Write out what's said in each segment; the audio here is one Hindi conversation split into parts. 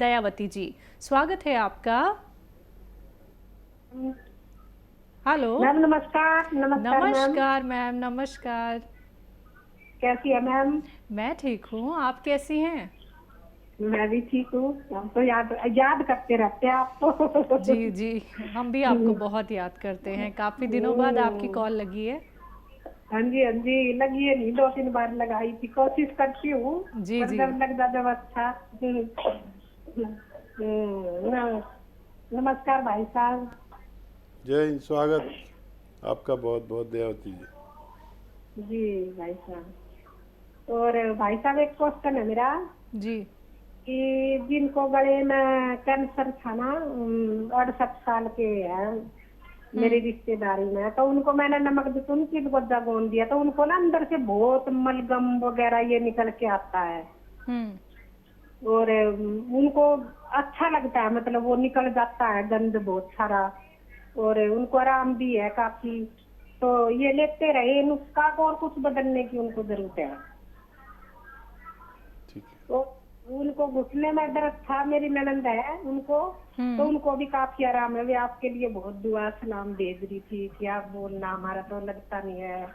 दयावती जी, स्वागत है आपका। हेलो। मैम नमस्कार। नमस्कार मैम। नमस्कार मैम, नमस्कार। कैसी है मैम? मैं ठीक हूँ, आप कैसी हैं? मैं भी ठीक हूँ। हम तो याद याद करते रहते हैं आपको। जी जी, हम भी आपको बहुत याद करते हैं। काफ़ी दिनों बाद आपकी कॉल लगी है। हाँ जी हाँ जी, लगी है नहीं, 2-3 बार लगाई थी, कोशिश करती हूँ जी पर जी। जब लग जाता जब अच्छा। नमस्कार भाई साहब। जय हिंद। स्वागत आपका बहुत बहुत दयावती जी। जी भाई साहब। और भाई साहब एक क्वेश्चन है मेरा जी। कि जिनको गले में कैंसर था ना, 68 साल के हैं मेरी रिश्तेदारी में, तो उनको मैंने नमक तो उनकी गोदा गोंद दिया, तो उनको ना अंदर से बहुत मलगम वगैरह ये निकल के आता है। हम्म। और उनको अच्छा लगता है, मतलब वो निकल जाता है गंद बहुत सारा, और उनको आराम भी है काफी। तो ये लेते रहे नुस्खा को, और कुछ बदलने की उनको जरूरत है। ठीक है। तो उनको घुटने में दर्द था, मेरी ननंद है उनको, तो उनको भी काफी आराम है। वे आपके लिए बहुत दुआ सलाम भेज रही थी कि आप बोलना, हमारा तो लगता नहीं है।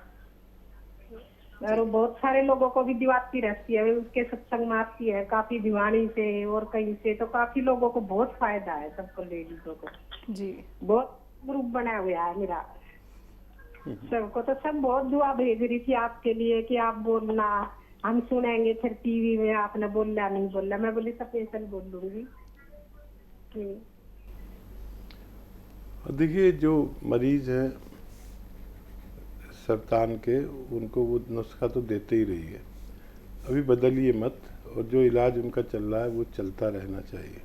और बहुत सारे लोगों को भी दिवाती रहती है, वे उसके सत्संग में आती है काफी भिवानी से और कहीं से, तो काफी लोगों को बहुत फायदा है, सबको लेडीजों को। जी। बहुत ग्रुप बना हुआ है मेरा सबको, तो सब बहुत दुआ भेज रही थी आपके लिए कि आप बोलना, हम सुनेंगे फिर टीवी में आपने बोला नहीं बोला। मैं बोली स्पेशल बोल दूंगी। देखिए, जो मरीज हैं सरतान के, उनको वो नुस्खा तो देते ही रही है, अभी बदलिए मत, और जो इलाज उनका चल रहा है वो चलता रहना चाहिए।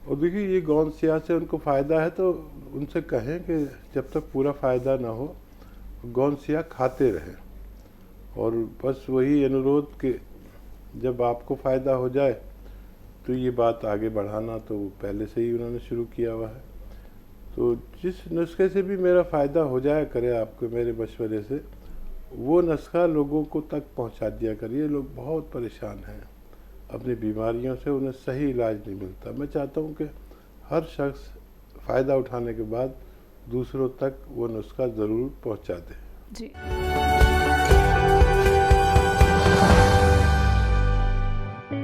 और देखिए, ये गौन सियाह से उनको फ़ायदा है तो उनसे कहें कि जब तक पूरा फ़ायदा ना हो गौन सियाह खाते रहें, और बस वही अनुरोध कि जब आपको फ़ायदा हो जाए तो ये बात आगे बढ़ाना तो पहले से ही उन्होंने शुरू किया हुआ है। तो जिस नुस्खे से भी मेरा फ़ायदा हो जाया करे आपको मेरे मशवरे से, वो नुस्खा लोगों को तक पहुंचा दिया करिए। लोग बहुत परेशान हैं अपनी बीमारियों से, उन्हें सही इलाज नहीं मिलता। मैं चाहता हूं कि हर शख्स फ़ायदा उठाने के बाद दूसरों तक वो नुस्खा ज़रूर पहुंचा दे। जी।